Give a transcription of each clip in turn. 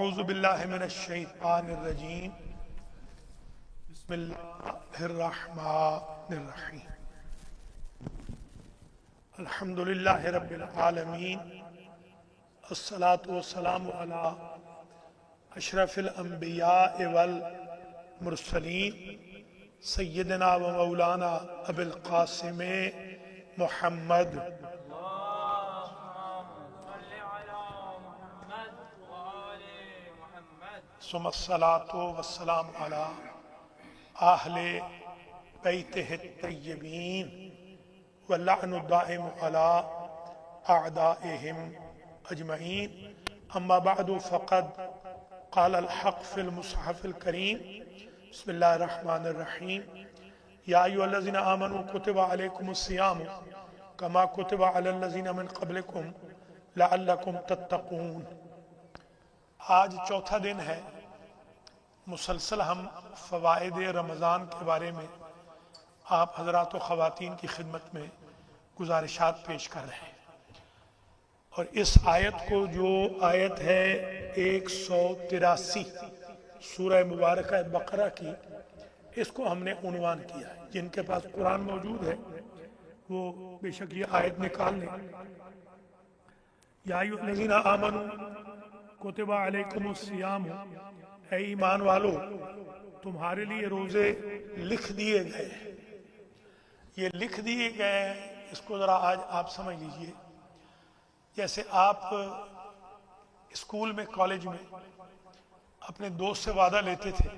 اعوذ باللہ من الشیطان الرجیم بسم اللہ الرحمن الرحیم الحمدللہ رب العالمین الصلاة والسلام علی اشرف الانبیاء والمرسلین سیدنا و مولانا ابی القاسم محمد ثم الصلاة والسلام علی اہل بیتہ الطیبین واللعن الدائم علی اعدائہم اجمعین اما بعد فقد قال الحق فی المصحف الکریم بسم اللہ الرحمن الرحیم یا ایھا الذین آمنوا کتب علیکم الصیام کما کتب علی الذین من قبلکم لعلکم تتقون۔ آج چوتھا دن ہے، مسلسل ہم فوائد رمضان کے بارے میں آپ حضرات و خواتین کی خدمت میں گزارشات پیش کر رہے ہیں، اور اس آیت کو جو آیت ہے 183 سورہ مبارکہ بقرہ کی، اس کو ہم نے عنوان کیا ہے۔ جن کے پاس قرآن موجود ہے وہ بے شک یہ آیت نکال لیں۔ یا ایھا الذین آمنوا کتب علیکم الصیام، اے ایمان والو تمہارے لیے روزے لکھ دیے گئے۔ یہ لکھ دیے گئے، اس کو ذرا آج آپ سمجھ لیجئے۔ جیسے آپ اسکول میں، کالج میں اپنے دوست سے وعدہ لیتے تھے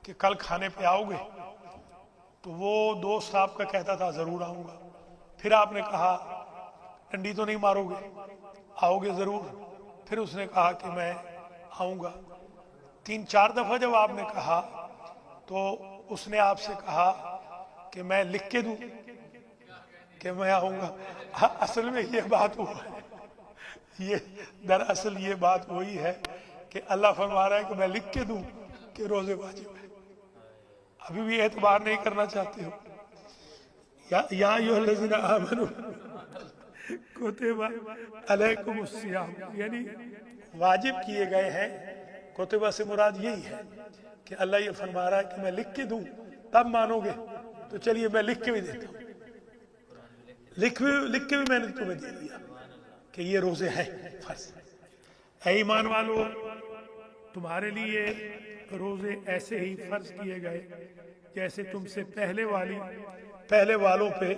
کہ کل کھانے پہ آؤ گے، تو وہ دوست آپ کا کہتا تھا ضرور آؤں گا، پھر آپ نے کہا ڈنڈی تو نہیں مارو گے، آؤ گے ضرور، پھر اس نے کہا کہ میں آؤں گا۔ 3-4 دفعہ جب آپ نے کہا تو اس نے آپ سے کہا کہ میں لکھ کے دوں کہ میں آؤں گا۔ اصل میں یہ بات ہوا ہے، یہ دراصل یہ بات وہی ہے کہ اللہ فرما رہا ہے کہ میں لکھ کے دوں کہ روزے واجب ہے۔ ابھی بھی اعتبار نہیں کرنا چاہتے ہو۔ یا ایھا الذین آمنوا کتب علیکم الصیام، یعنی واجب کیے گئے ہیں۔ کتبہ سے مراد یہی ہے کہ اللہ یہ فرما رہا ہے کہ میں لکھ کے دوں تب مانو گے، تو چلیے میں لکھ کے بھی دیتا ہوں، لکھ کے بھی میں نے تمہیں دے دیا کہ یہ روزے ہیں فرض۔ اے ایمان والو تمہارے لیے روزے ایسے ہی فرض کیے گئے جیسے تم سے پہلے والوں پہ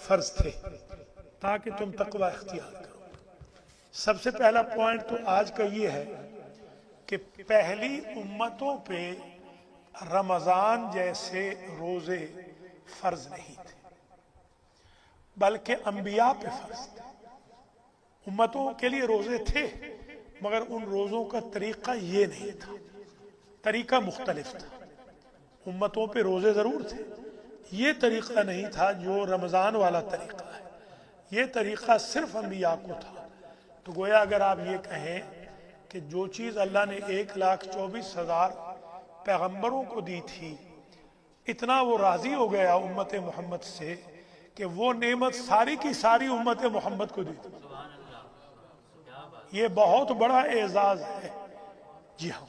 فرض تھے، تاکہ تم تقوی اختیار کرو۔ سب سے پہلا پوائنٹ تو آج کا یہ ہے کہ پہلی امتوں پہ رمضان جیسے روزے فرض نہیں تھے، بلکہ انبیاء پہ فرض تھے۔ امتوں کے لیے روزے تھے، مگر ان روزوں کا طریقہ یہ نہیں تھا، طریقہ مختلف تھا۔ امتوں پہ روزے ضرور تھے، یہ طریقہ نہیں تھا جو رمضان والا طریقہ ہے، یہ طریقہ صرف انبیاء کو تھا۔ تو گویا اگر آپ یہ کہیں کہ جو چیز اللہ نے 1,24,000 پیغمبروں کو دی تھی، اتنا وہ راضی ہو گیا امت محمد سے کہ وہ نعمت ساری کی ساری امت محمد کو دی تھی۔ یہ بہت بڑا اعزاز ہے۔ جی ہاں،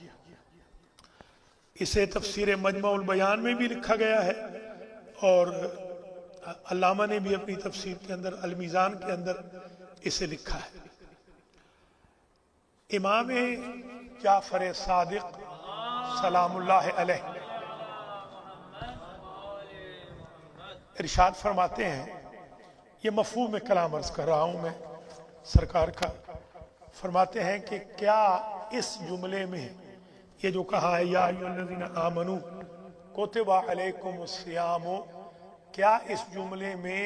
اسے تفسیر مجمع البیان میں بھی لکھا گیا ہے، اور علامہ نے بھی اپنی تفسیر کے اندر المیزان کے اندر اسے لکھا ہے۔ امام جعفر صادق سلام اللہ علیہ ارشاد فرماتے ہیں، یہ مفہوم کلام عرض کر رہا ہوں میں سرکار کا، فرماتے ہیں کہ کیا اس جملے میں یہ جو کہا ہے یا ایھا الذین آمنوا کتب علیکم الصیام، کیا اس جملے میں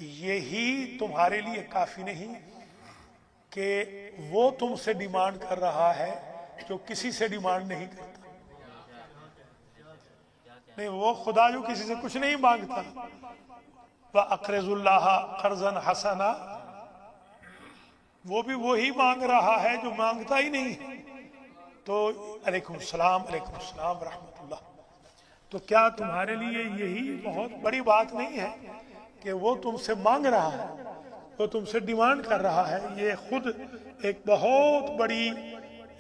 یہی تمہارے لیے کافی نہیں کہ وہ تم سے ڈیمانڈ کر رہا ہے جو کسی سے ڈیمانڈ نہیں کرتا؟ نہیں، وہ خدا جو کسی سے کچھ نہیں مانگتا۔ وَأَقْرِضُوا اللَّهَ قَرْضًا حَسَنًا، وہ بھی وہی مانگ رہا ہے جو مانگتا ہی نہیں۔ تو علیکم السلام ورحمۃ اللہ۔ تو کیا تمہارے لیے یہی بہت بڑی بات نہیں ہے کہ وہ تم سے مانگ رہا ہے، وہ تم سے ڈیمانڈ کر رہا ہے؟ یہ خود ایک بہت بڑی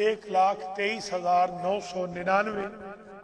1,23,999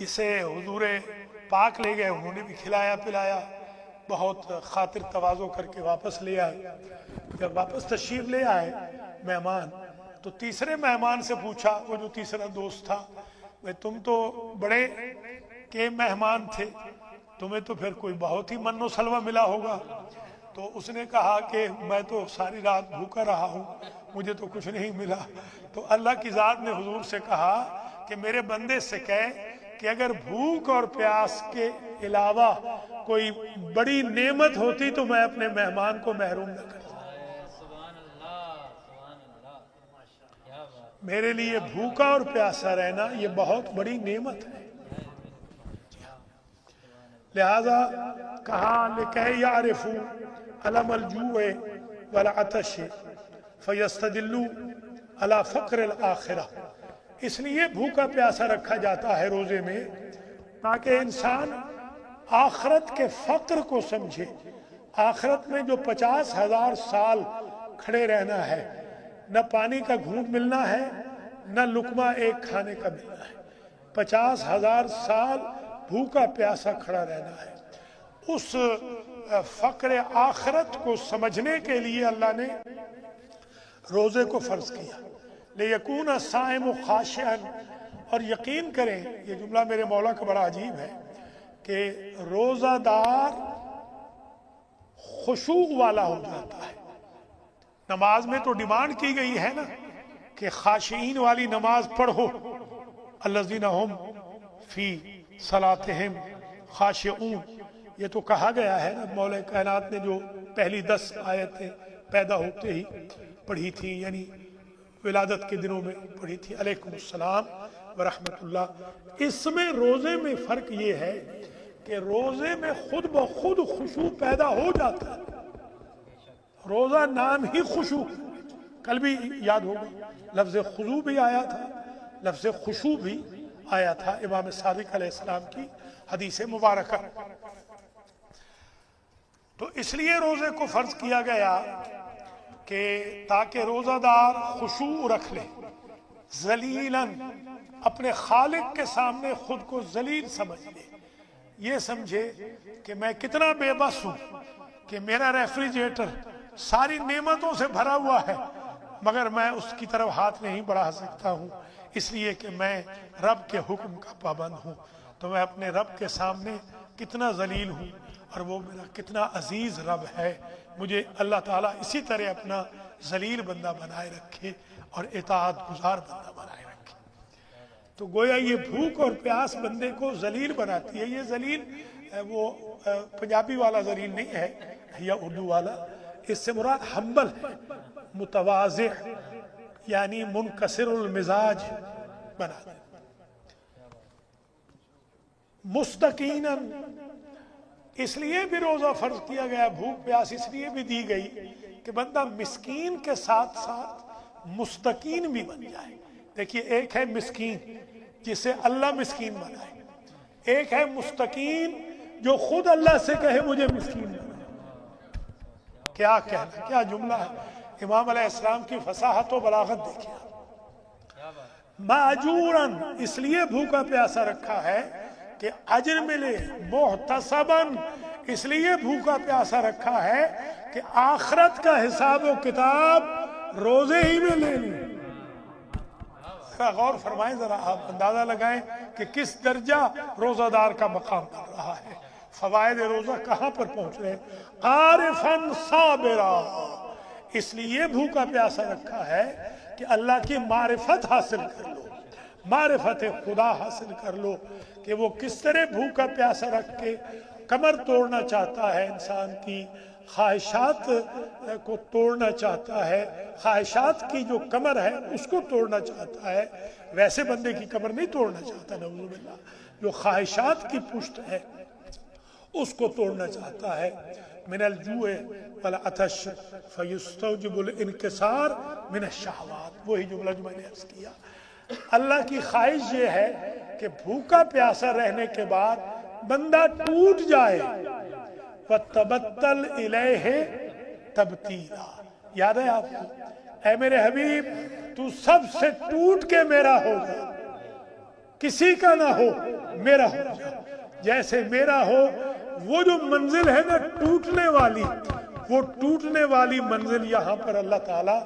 جسے حضور پاک لے گئے، انہوں نے بھی کھلایا پلایا، بہت خاطر تواضع کر کے واپس لے آئے۔ جب واپس تشریف لے آئے مہمان، تو تیسرے مہمان سے پوچھا، وہ جو تیسرا دوست تھا، بھئی تم تو بڑے کے مہمان تھے، تمہیں تو پھر کوئی بہت ہی من و سلوہ ملا ہوگا۔ تو اس نے کہا کہ میں تو ساری رات بھوکا رہا ہوں، مجھے تو کچھ نہیں ملا۔ تو اللہ کی ذات نے حضور سے کہا کہ میرے بندے سے کہے کہ اگر بھوک اور پیاس کے علاوہ کوئی بڑی نعمت ہوتی تو میں اپنے مہمان کو محروم نہ کرتا۔ میرے لیے بھوکا اور پیاسا رہنا یہ بہت بڑی نعمت ہے۔ لہذا کہا لِكَيْ يَعْرِفُوا عَلَمَ الْجُوعِ وَالْعَطَشِ فَيَسْتَدِلُّوا عَلَى فَقْرِ الْآخِرَةِ، اس لیے بھوکا پیاسا رکھا جاتا ہے روزے میں تاکہ انسان آخرت کے فقر کو سمجھے۔ آخرت میں جو 50,000 سال کھڑے رہنا ہے، نہ پانی کا گھونٹ ملنا ہے، نہ لقمہ ایک کھانے کا ملنا ہے، 50,000 سال بھوکا پیاسا کھڑا رہنا ہے۔ اس فقر آخرت کو سمجھنے کے لیے اللہ نے روزے کو فرض کیا۔ لِيَكُونَ الصَّائِمُ خَاشِعًا، اور یقین کریں، یہ جملہ میرے مولا کا بڑا عجیب ہے کہ روزہ دار خشوع والا ہو جاتا ہے۔ نماز میں تو ڈیمانڈ کی گئی ہے نا کہ خاشعین والی نماز پڑھو، الذین ہم فی صلاتہم خاشعون، یہ تو کہا گیا ہے نا۔ مولا کائنات نے جو پہلی 10 آیتیں پیدا ہوتے ہی پڑھی تھی، یعنی ولادت کے دنوں میں پڑھی تھی، علیکم السلام ورحمت اللہ۔ اس میں روزے میں فرق یہ ہے کہ روزے میں خود بخود خشوع پیدا ہو جاتا ہے۔ روزہ نام ہی خشوع، کل بھی یاد ہوگا لفظ خضوع بھی آیا تھا، لفظ خشوع بھی آیا تھا امام صادق علیہ السلام کی حدیث مبارکہ۔ تو اس لیے روزے کو فرض کیا گیا کہ تاکہ روزہ دار خشوع رکھ لے، ذلیلاً، اپنے خالق کے سامنے خود کو ذلیل سمجھ لے، یہ سمجھے کہ میں کتنا بے بس ہوں کہ میرا ریفریجریٹر ساری نعمتوں سے بھرا ہوا ہے مگر میں اس کی طرف ہاتھ نہیں بڑھا سکتا ہوں، اس لیے کہ میں رب کے حکم کا پابند ہوں۔ تو میں اپنے رب کے سامنے کتنا ذلیل ہوں، اور وہ میرا کتنا عزیز رب ہے۔ مجھے اللہ تعالیٰ اسی طرح اپنا ذلیل بندہ بنائے رکھے اور اطاعت گزار بندہ بنائے رکھے۔ تو گویا یہ بھوک اور پیاس بندے کو ذلیل بناتی ہے۔ یہ ذلیل وہ پنجابی والا ذلیل نہیں ہے یا اردو والا، اس سے مراد ہمبل ہے، متواضع، یعنی منکسر المزاج بنا دے۔ مستقیناً، اس لیے بھی روزہ فرض کیا گیا، بھوک پیاس اس لیے بھی دی گئی کہ بندہ مسکین کے ساتھ ساتھ مستقین بھی بن جائے۔ دیکھیے، ایک ہے مسکین جسے اللہ مسکین بنائے، ایک ہے مستقین جو خود اللہ سے کہے مجھے مسکین بنائے۔ کیا کہنا، کیا جملہ ہے! امام علیہ السلام کی فصاحت و بلاغت دیکھیں۔ ماجوراً، اس لیے بھوکا پیاسا رکھا ہے کہ اجر ملے، محتسباً، اس لیے بھوکا پیاسا رکھا ہے کہ آخرت کا حساب و کتاب روزے ہی میں لے لیں۔ غور فرمائیں ذرا، آپ اندازہ لگائیں کہ کس درجہ روزہ دار کا مقام بن رہا ہے، فوائد روزہ کہاں پر پہنچ رہے ہیں۔ عارفاً صابرا، اس لیے بھوکا پیاسا رکھا ہے کہ اللہ کی معرفت حاصل کر لو، معرفت خدا حاصل کر لو کہ وہ کس طرح بھوکا پیاسا رکھ کے کمر توڑنا چاہتا ہے، انسان کی خواہشات کو توڑنا چاہتا ہے، خواہشات کی جو کمر ہے اس کو توڑنا چاہتا ہے، ویسے بندے کی کمر نہیں توڑنا چاہتا، نعوذ باللہ، جو خواہشات کی پشت ہے اس کو توڑنا چاہتا ہے۔ من الجوع والعطش فیستوجب الانکسار من الشہوات، وہی جملہ جو میں نے عرض کیا۔ اللہ کی خواہش یہ ہے کہ بھوکا پیاسا رہنے کے بعد بندہ ٹوٹ جائے، وَتَبَتَّلْ إِلَيْهِ تَبْتِيلًا، یاد ہے آپ کو، اے میرے حبیب تو سب سے ٹوٹ کے میرا ہو جا۔ کسی کا نہ ہو میرا ہو جائے، جیسے میرا ہو۔ وہ جو منزل ہے نا ٹوٹنے والی، وہ ٹوٹنے والی منزل یہاں پر اللہ تعالیٰ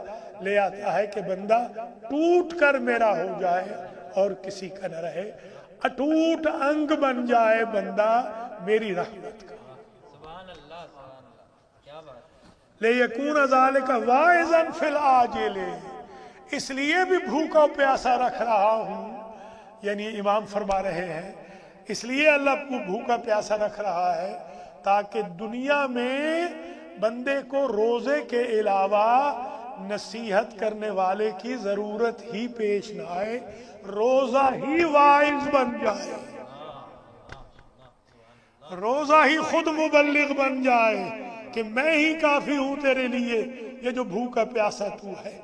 لے آتا ہے کہ بندہ ٹوٹ کر میرا ہو جائے اور کسی کا نہ رہے، اٹوٹ انگ بن جائے بندہ میری رحمت کا۔ سبحان اللہ سبحان اللہ، کیا بات۔ لِيَكُونَ ذَلِكَ وَاعِظًا فِي الْعَاجِلِ، اس لیے بھی بھوکا پیاسا رکھ رہا ہوں، یعنی امام فرما رہے ہیں اس لیے اللہ کو بھوکا پیاسا رکھ رہا ہے تاکہ دنیا میں بندے کو روزے کے علاوہ نصیحت کرنے والے کی ضرورت ہی پیش نہ آئے، روزہ ہی واعظ بن جائے، روزہ ہی خود مبلغ بن جائے کہ میں ہی کافی ہوں تیرے لیے، یہ جو بھوکا پیاسا تو ہے۔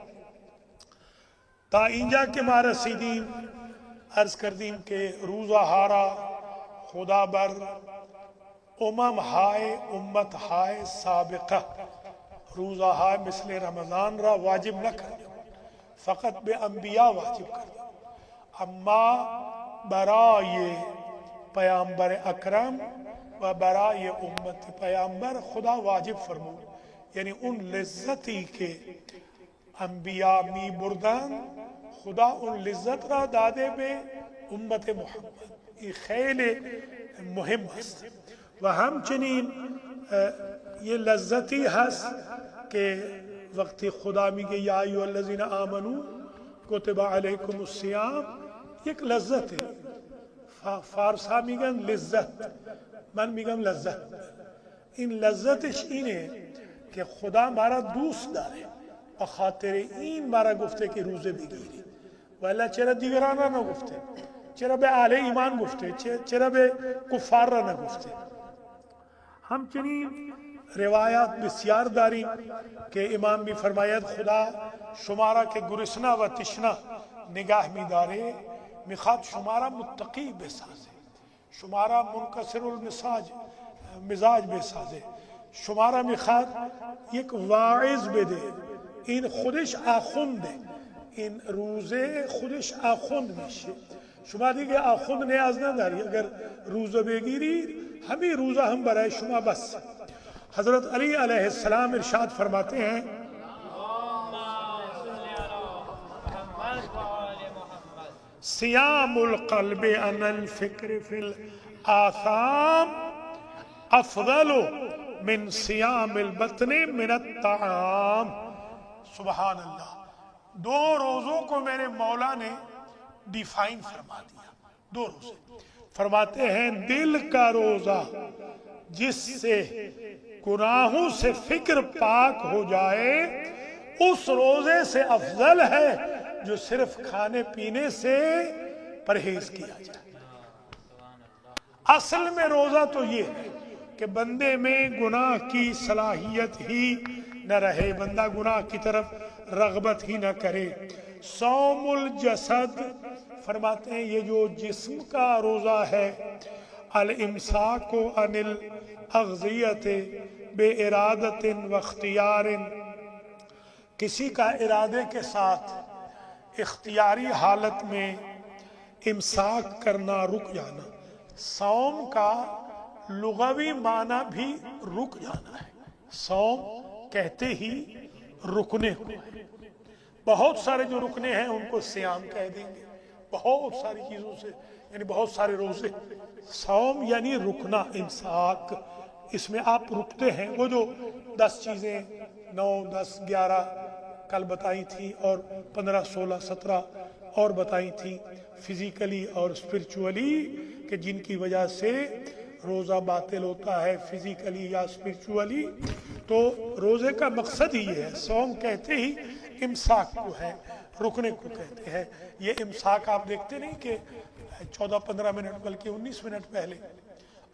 تا اینجا کے مارسیدین عرض کردیم کہ روزہ ہارا خدا بر امم ہائے امت ہائے سابقہ، روزہ ہائے مثل رمضان را واجب نہ کر دو، فقط بے انبیاء واجب کر دو، اما برائے پیامبر اکرم و برائے امت پیامبر خدا واجب فرمو، یعنی ان لذتی کے انبیاء می بردن خدا ان لذت را دادے بے امت محمد، یہ خیلی مهم است و همچنین یہ لذتی ہست کہ وقتی خدا میگه یا ایها الذین آمنو کتب علیکم الصیام، یک لذت ہے، فارسا میگن لذت، من میگم لذت، این لذتش اینه کہ خدا مارا دوست داره بخاطر این مارا گفته که روزه بگیری، ولی چرا دیگران را نگفته؟ چرا به اهل ایمان گفته؟ چرا به کفار را نگفته؟ همچنین روایات بسیار داریم که امام بھی فرماید خدا شمارا که گرسنا و تشنا نگاه می داره، میخواد شمارا متقی بسازه، شمارا منکسر المزاج بسازه، شمارا میخواد یک واعظ بده، این خودش آخونده، این روزه خودش آخوند میشه، شما دیگه آخوند نیاز نداری، اگر روزه بگیری همین روزه هم برای شما بس۔ حضرت علی علیہ السلام ارشاد فرماتے ہیں سیام القلب عن الفکر فی الآثام افضل من سیام البطن من الطعام۔ سبحان اللہ، دو روزوں کو میرے مولا نے ڈیفائن فرما دیا، دو روزے فرماتے ہیں دل کا روزہ جس سے گناہوں سے فکر پاک ہو جائے اس روزے سے افضل ہے جو صرف کھانے پینے سے پرہیز کیا جائے۔ اصل میں روزہ تو یہ ہے کہ بندے میں گناہ کی صلاحیت ہی نہ رہے، بندہ گناہ کی طرف رغبت ہی نہ کرے۔ صوم الجسد فرماتے ہیں یہ جو جسم کا روزہ ہے، الامساک عن الاغذیت بے ارادت و اختیار، کسی کا ارادے کے ساتھ اختیاری حالت میں امساک کرنا، رک جانا۔ صوم کا لغوی معنی بھی رک جانا ہے، صوم کہتے ہی رکنے کو ہے، بہت سارے جو رکنے ہیں ان کو سیام کہہ دیں گے، بہت ساری چیزوں سے، یعنی بہت سارے روزے۔ صوم یعنی رکنا، امساک، اس میں آپ رکتے ہیں، وہ جو 10 چیزیں 9 10 11 کل بتائی تھی اور 15 16 17 اور بتائی تھی فزیکلی اور اسپرچولی، کہ جن کی وجہ سے روزہ باطل ہوتا ہے فزیکلی یا اسپرچولی۔ تو روزے کا مقصد ہی یہ ہے، صوم کہتے ہی امساک کو ہے، رکنے کو کہتے ہیں۔ یہ امساک آپ دیکھتے نہیں کہ 14-15 منٹ بلکہ 19 منٹ پہلے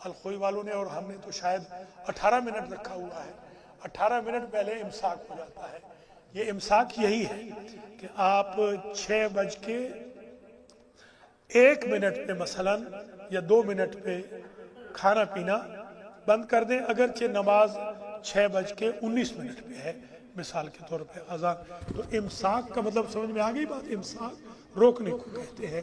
الخوئی والوں نے اور ہم نے تو شاید 18 منٹ رکھا ہوا ہے، 18 منٹ پہلے امساک ہو جاتا ہے۔ یہ امساک یہی ہے کہ آپ 6:01 پہ مثلاً یا 2 منٹ پہ کھانا پینا بند کر دیں، اگرچہ نماز 6:19 پہ ہے مثال کے طور پہ اذان، تو امساک کا مطلب سمجھ میں آ گئی بات، امساک روکنے کو کہتے ہیں۔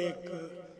1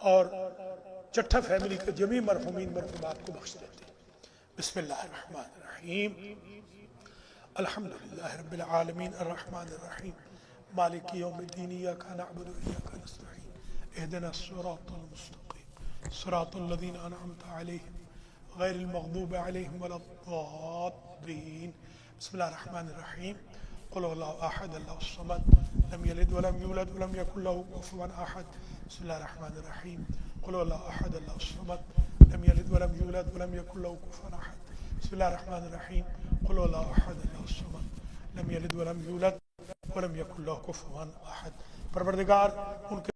اور چٹھا فیملی کے جمی مرحومین مرحومات کو بخش دیتے ہیں۔ بسم اللہ الرحمن الرحیم، الحمدللہ رب العالمین الرحمن الرحیم مالک یوم الدین، ایاک نعبد و ایاک نستعین، اہدنا الصراط المستقیم صراط الذین انعمت علیہم غیر المغضوب علیہم ولا الضالین۔ بسم اللہ الرحمن الرحیم، قل هو اللہ احد اللہ الصمد لم یلد ولم یولد ولم یکن له کفوا احد۔ بسم اللہ الرحمن الرحیم، قل هو اللہ احد اللہ الصمد لم یلد ولم یولد ولم یکن له کفوا احد۔ بسم اللہ الرحمن الرحیم، قل هو اللہ احد اللہ الصمد لم یلد ولم یولد ولم یکن له کفوا احد۔ پروردگار ان کے